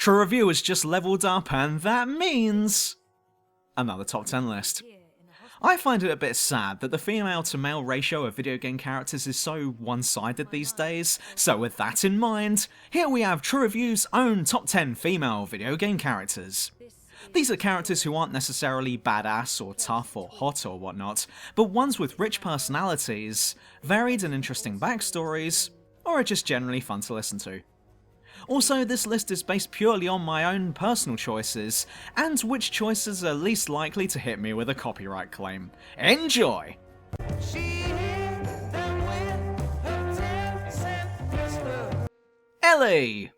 True Review has just leveled up, and that means another top 10 list. I find it a bit sad that the female to male ratio of video game characters is so one-sided these days, so with that in mind, here we have True Review's own top 10 female video game characters. These are characters who aren't necessarily badass or tough or hot or whatnot, but ones with rich personalities, varied and interesting backstories, or are just generally fun to listen to. Also, this list is based purely on my own personal choices, and which choices are least likely to hit me with a copyright claim. Enjoy! Ellie!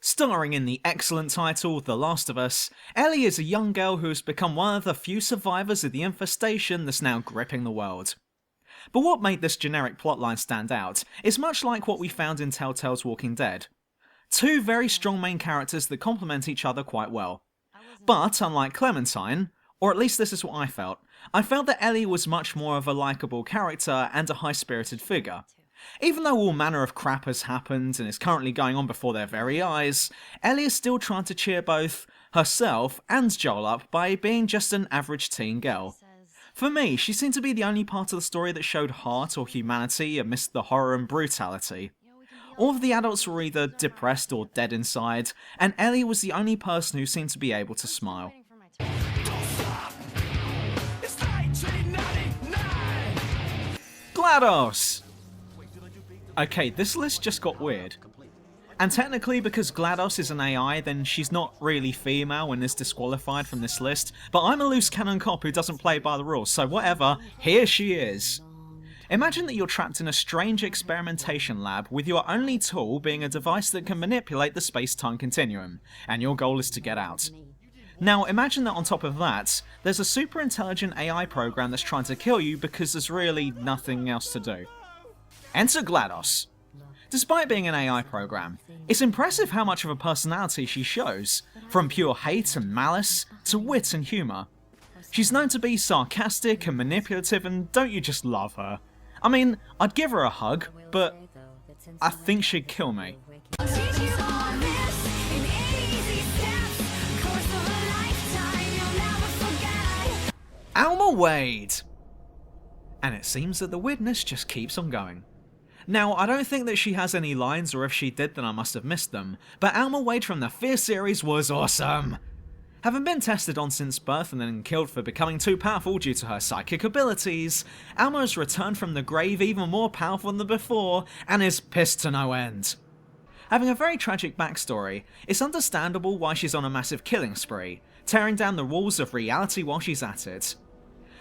Starring in the excellent title The Last of Us, Ellie is a young girl who has become one of the few survivors of the infestation that's now gripping the world. But what made this generic plotline stand out is much like what we found in Telltale's Walking Dead. Two very strong main characters that complement each other quite well. But unlike Clementine, or at least this is what I felt that Ellie was much more of a likeable character and a high-spirited figure. Even though all manner of crap has happened and is currently going on before their very eyes, Ellie is still trying to cheer both herself and Joel up by being just an average teen girl. For me, she seemed to be the only part of the story that showed heart or humanity amidst the horror and brutality. All of the adults were either depressed or dead inside, and Ellie was the only person who seemed to be able to smile. GLaDos! Okay, this list just got weird. And technically, because GLaDos is an AI, then she's not really female and is disqualified from this list, but I'm a loose cannon cop who doesn't play by the rules, so whatever, here she is. Imagine that you're trapped in a strange experimentation lab with your only tool being a device that can manipulate the space-time continuum, and your goal is to get out. Now imagine that on top of that, there's a super intelligent AI program that's trying to kill you because there's really nothing else to do. Enter GLaDos. Despite being an AI program, it's impressive how much of a personality she shows, from pure hate and malice to wit and humour. She's known to be sarcastic and manipulative, and don't you just love her? I mean, I'd give her a hug, but I think she'd kill me. Alma Wade! And it seems that the weirdness just keeps on going. Now, I don't think that she has any lines, or if she did then I must have missed them, but Alma Wade from the F.E.A.R series was awesome! Having been tested on since birth and then killed for becoming too powerful due to her psychic abilities, Alma has returned from the grave even more powerful than before, and is pissed to no end. Having a very tragic backstory, it's understandable why she's on a massive killing spree, tearing down the walls of reality while she's at it.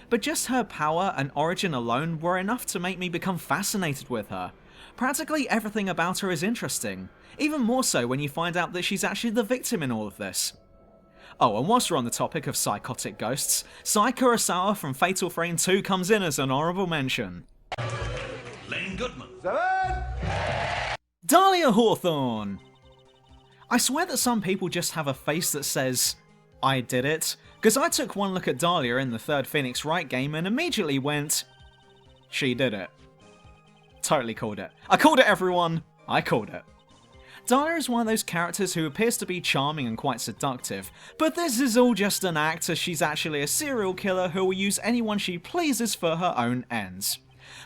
But just her power and origin alone were enough to make me become fascinated with her. Practically everything about her is interesting, even more so when you find out that she's actually the victim in all of this. Oh, and whilst we're on the topic of psychotic ghosts, Sai Kurosawa from Fatal Frame 2 comes in as an honourable mention. Lane Goodman. Dahlia Hawthorne! I swear that some people just have a face that says, I did it, because I took one look at Dahlia in the third Phoenix Wright game and immediately went, she did it. Totally called it. I called it, everyone! I called it. Dahlia is one of those characters who appears to be charming and quite seductive, but this is all just an act as she's actually a serial killer who will use anyone she pleases for her own ends.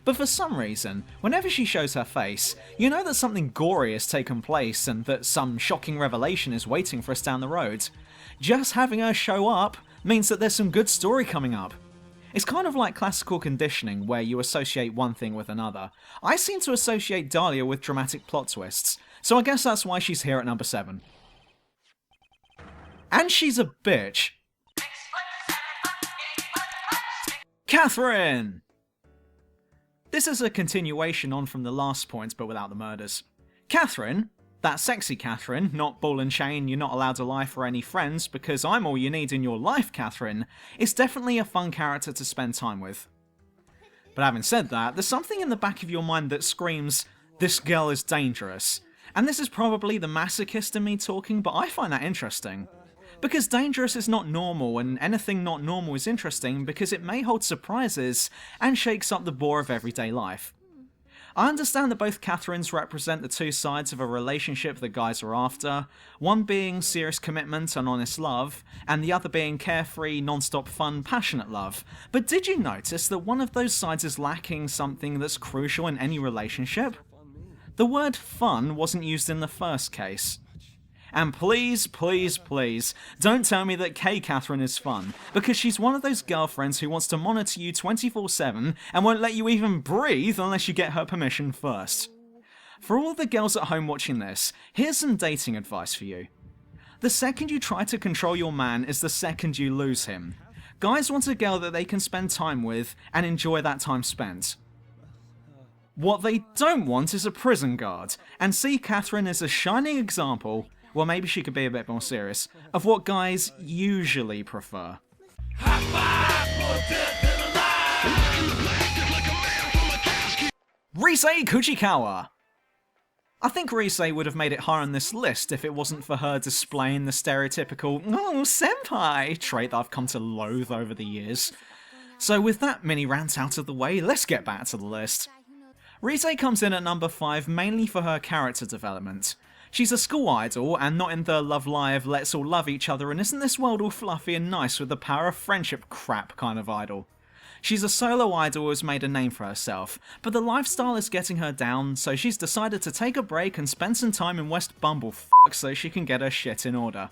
But for some reason, whenever she shows her face, you know that something gory has taken place and that some shocking revelation is waiting for us down the road. Just having her show up means that there's some good story coming up. It's kind of like classical conditioning where you associate one thing with another. I seem to associate Dahlia with dramatic plot twists, so I guess that's why she's here at number 7. And she's a bitch. Catherine! This is a continuation on from the last point, but without the murders. Catherine, that sexy Catherine, not ball and chain, you're not allowed to lie for any friends because I'm all you need in your life Catherine, is definitely a fun character to spend time with. But having said that, there's something in the back of your mind that screams, this girl is dangerous. And this is probably the masochist in me talking, but I find that interesting. Because dangerous is not normal, and anything not normal is interesting because it may hold surprises and shakes up the bore of everyday life. I understand that both Catherines represent the two sides of a relationship that guys are after, one being serious commitment and honest love, and the other being carefree, non-stop fun, passionate love. But did you notice that one of those sides is lacking something that's crucial in any relationship? The word fun wasn't used in the first case. And please, please, please, don't tell me that K. Catherine is fun, because she's one of those girlfriends who wants to monitor you 24/7 and won't let you even breathe unless you get her permission first. For all the girls at home watching this, here's some dating advice for you. The second you try to control your man is the second you lose him. Guys want a girl that they can spend time with and enjoy that time spent. What they don't want is a prison guard, and see Catherine as a shining example, well maybe she could be a bit more serious, of what guys usually prefer. Rise Kuchikawa! I think Rise would have made it higher on this list if it wasn't for her displaying the stereotypical "oh, senpai" trait that I've come to loathe over the years. So with that mini rant out of the way, let's get back to the list. Rise comes in at number 5 mainly for her character development. She's a school idol, and not in the love live, let's all love each other and isn't this world all fluffy and nice with the power of friendship crap kind of idol. She's a solo idol who has made a name for herself, but the lifestyle is getting her down, so she's decided to take a break and spend some time in West Bumblefuck so she can get her shit in order.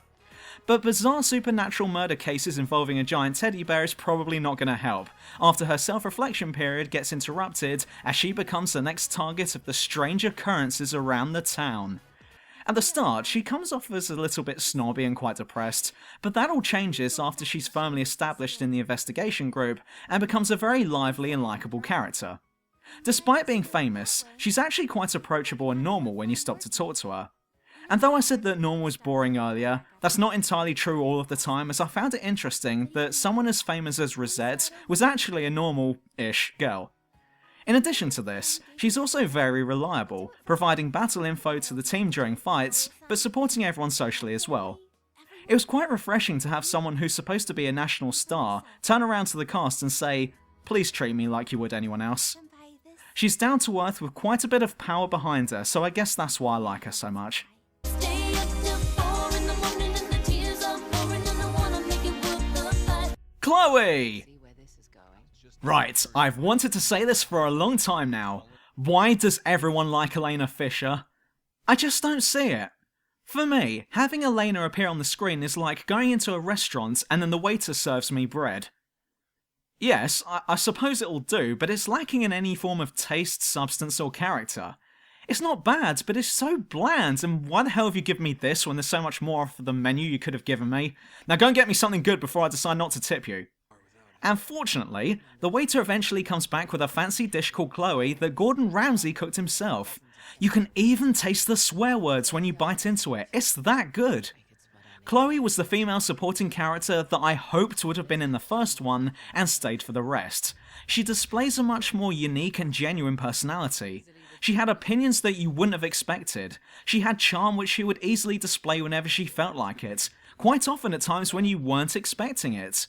But bizarre supernatural murder cases involving a giant teddy bear is probably not going to help, after her self-reflection period gets interrupted as she becomes the next target of the strange occurrences around the town. At the start, she comes off as a little bit snobby and quite depressed, but that all changes after she's firmly established in the investigation group and becomes a very lively and likeable character. Despite being famous, she's actually quite approachable and normal when you stop to talk to her. And though I said that normal was boring earlier, that's not entirely true all of the time, as I found it interesting that someone as famous as Rosette was actually a normal-ish girl. In addition to this, she's also very reliable, providing battle info to the team during fights, but supporting everyone socially as well. It was quite refreshing to have someone who's supposed to be a national star turn around to the cast and say, "Please treat me like you would anyone else." She's down to earth with quite a bit of power behind her, so I guess that's why I like her so much. Chloe! Right, I've wanted to say this for a long time now. Why does everyone like Elena Fisher? I just don't see it. For me, having Elena appear on the screen is like going into a restaurant and then the waiter serves me bread. Yes, I suppose it'll do, but it's lacking in any form of taste, substance or character. It's not bad, but it's so bland, and why the hell have you given me this when there's so much more off the menu you could have given me? Now go and get me something good before I decide not to tip you. And fortunately, the waiter eventually comes back with a fancy dish called Chloe that Gordon Ramsay cooked himself. You can even taste the swear words when you bite into it, it's that good. Chloe was the female supporting character that I hoped would have been in the first one and stayed for the rest. She displays a much more unique and genuine personality. She had opinions that you wouldn't have expected. She had charm which she would easily display whenever she felt like it, quite often at times when you weren't expecting it.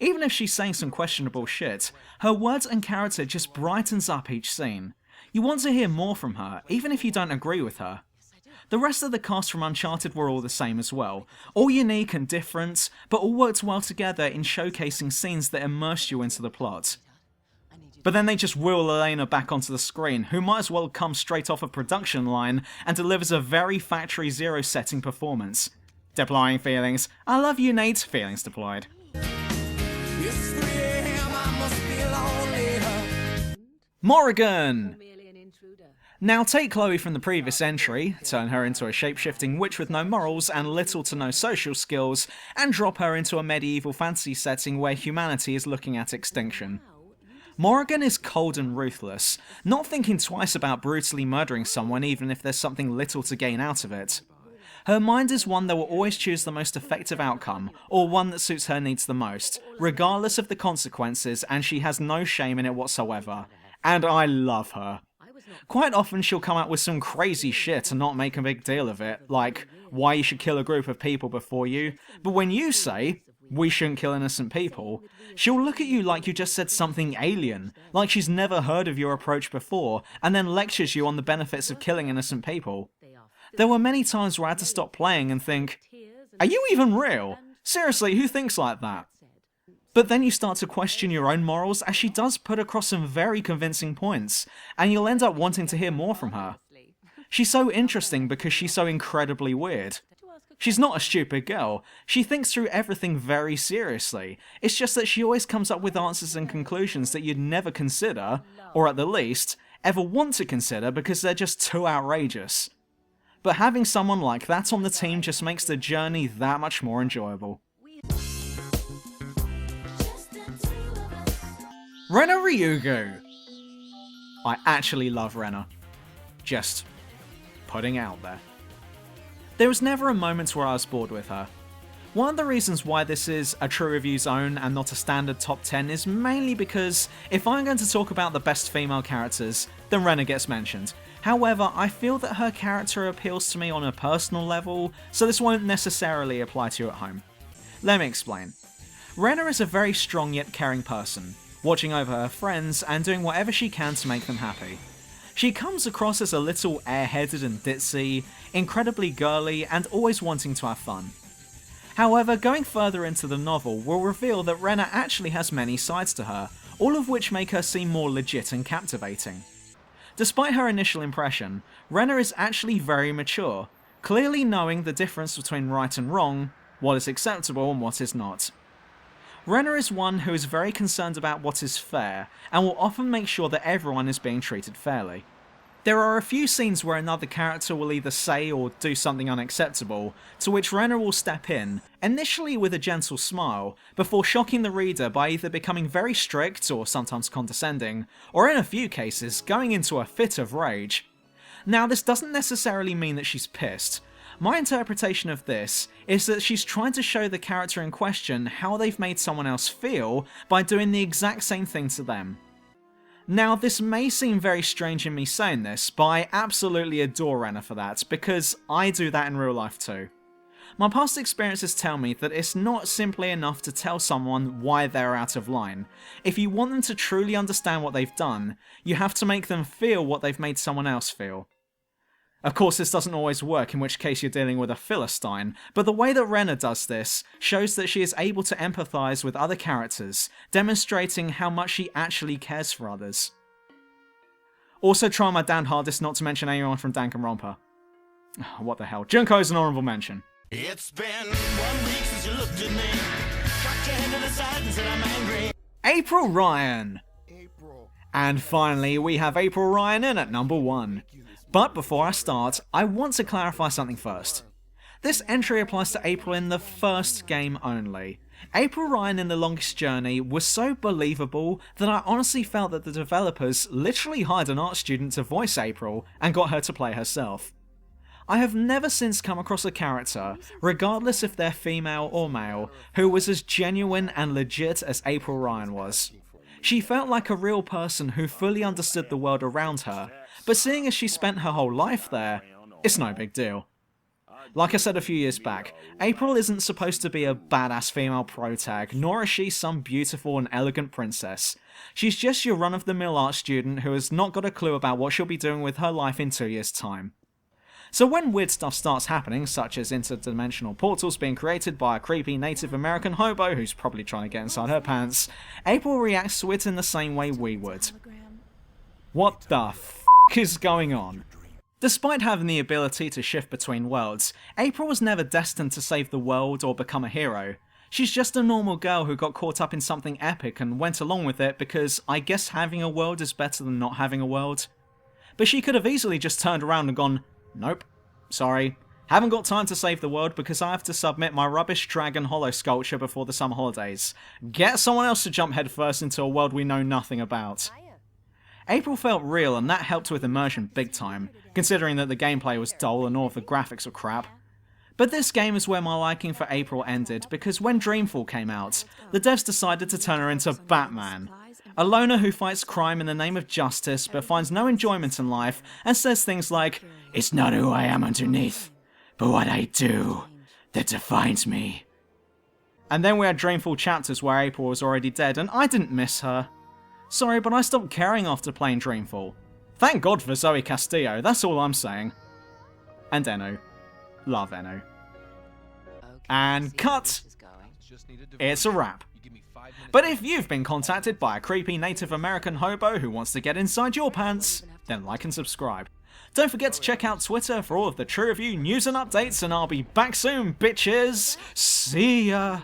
Even if she's saying some questionable shit, her words and character just brightens up each scene. You want to hear more from her, even if you don't agree with her. The rest of the cast from Uncharted were all the same as well, all unique and different, but all worked well together in showcasing scenes that immersed you into the plot. But then they just wheel Elena back onto the screen, who might as well come straight off a production line and delivers a very Factory Zero setting performance. Deploying feelings. I love you, Nate. Feelings deployed. Morrigan! Now take Chloe from the previous entry, turn her into a shape-shifting witch with no morals and little to no social skills, and drop her into a medieval fantasy setting where humanity is looking at extinction. Morrigan is cold and ruthless, not thinking twice about brutally murdering someone even if there's something little to gain out of it. Her mind is one that will always choose the most effective outcome, or one that suits her needs the most, regardless of the consequences, and she has no shame in it whatsoever. And I love her. Quite often she'll come out with some crazy shit and not make a big deal of it, like why you should kill a group of people before you, but when you say, we shouldn't kill innocent people, she'll look at you like you just said something alien, like she's never heard of your approach before, and then lectures you on the benefits of killing innocent people. There were many times where I had to stop playing and think, are you even real? Seriously, who thinks like that? But then you start to question your own morals, as she does put across some very convincing points, and you'll end up wanting to hear more from her. She's so interesting because she's so incredibly weird. She's not a stupid girl, she thinks through everything very seriously. It's just that she always comes up with answers and conclusions that you'd never consider, or at the least, ever want to consider because they're just too outrageous. But having someone like that on the team just makes the journey that much more enjoyable. Rena Ryugu. I actually love Rena. Just putting out there. There was never a moment where I was bored with her. One of the reasons why this is a True Review Zone and not a standard top 10 is mainly because if I'm going to talk about the best female characters, then Rena gets mentioned. However, I feel that her character appeals to me on a personal level, so this won't necessarily apply to you at home. Let me explain. Rena is a very strong yet caring person, watching over her friends and doing whatever she can to make them happy. She comes across as a little airheaded and ditzy, incredibly girly, and always wanting to have fun. However, going further into the novel will reveal that Rena actually has many sides to her, all of which make her seem more legit and captivating. Despite her initial impression, Rena is actually very mature, clearly knowing the difference between right and wrong, what is acceptable and what is not. Rena is one who is very concerned about what is fair, and will often make sure that everyone is being treated fairly. There are a few scenes where another character will either say or do something unacceptable, to which Rena will step in, initially with a gentle smile, before shocking the reader by either becoming very strict or sometimes condescending, or in a few cases going into a fit of rage. Now, this doesn't necessarily mean that she's pissed. My interpretation of this is that she's trying to show the character in question how they've made someone else feel by doing the exact same thing to them. Now, this may seem very strange in me saying this, but I absolutely adore Rena for that, because I do that in real life too. My past experiences tell me that it's not simply enough to tell someone why they're out of line. If you want them to truly understand what they've done, you have to make them feel what they've made someone else feel. Of course, this doesn't always work, in which case you're dealing with a Philistine, but the way that Rena does this shows that she is able to empathise with other characters, demonstrating how much she actually cares for others. Also trying my damn hardest not to mention anyone from Danganronpa. What the hell, Junko's an honourable mention. It's been 1 week since you looked at me, cocked your hand to the side and said I'm angry. April Ryan! And finally, we have April Ryan in at number 1. But before I start, I want to clarify something first. This entry applies to April in the first game only. April Ryan in The Longest Journey was so believable that I honestly felt that the developers literally hired an art student to voice April and got her to play herself. I have never since come across a character, regardless if they're female or male, who was as genuine and legit as April Ryan was. She felt like a real person who fully understood the world around her, but seeing as she spent her whole life there, it's no big deal. Like I said a few years back, April isn't supposed to be a badass female protag, nor is she some beautiful and elegant princess. She's just your run-of-the-mill art student who has not got a clue about what she'll be doing with her life in 2 years' time. So when weird stuff starts happening, such as interdimensional portals being created by a creepy Native American hobo who's probably trying to get inside her pants, April reacts to it in the same way we would. What the f*** is going on? Despite having the ability to shift between worlds, April was never destined to save the world or become a hero. She's just a normal girl who got caught up in something epic and went along with it because I guess having a world is better than not having a world. But she could have easily just turned around and gone, nope, sorry, haven't got time to save the world because I have to submit my rubbish dragon hollow sculpture before the summer holidays. Get someone else to jump headfirst into a world we know nothing about. April felt real and that helped with immersion big time, considering that the gameplay was dull and all of the graphics were crap. But this game is where my liking for April ended because when Dreamfall came out, the devs decided to turn her into Batman. A loner who fights crime in the name of justice but finds no enjoyment in life and says things like, "It's not who I am underneath, but what I do that defines me." And then we had Dreamfall chapters where April was already dead, and I didn't miss her. Sorry, but I stopped caring after playing Dreamfall. Thank God for Zoe Castillo, that's all I'm saying. And Eno. Love Eno. And cut! It's a wrap. But if you've been contacted by a creepy Native American hobo who wants to get inside your pants, then like and subscribe. Don't forget to check out Twitter for all of the True Review news and updates, and I'll be back soon, bitches! See ya!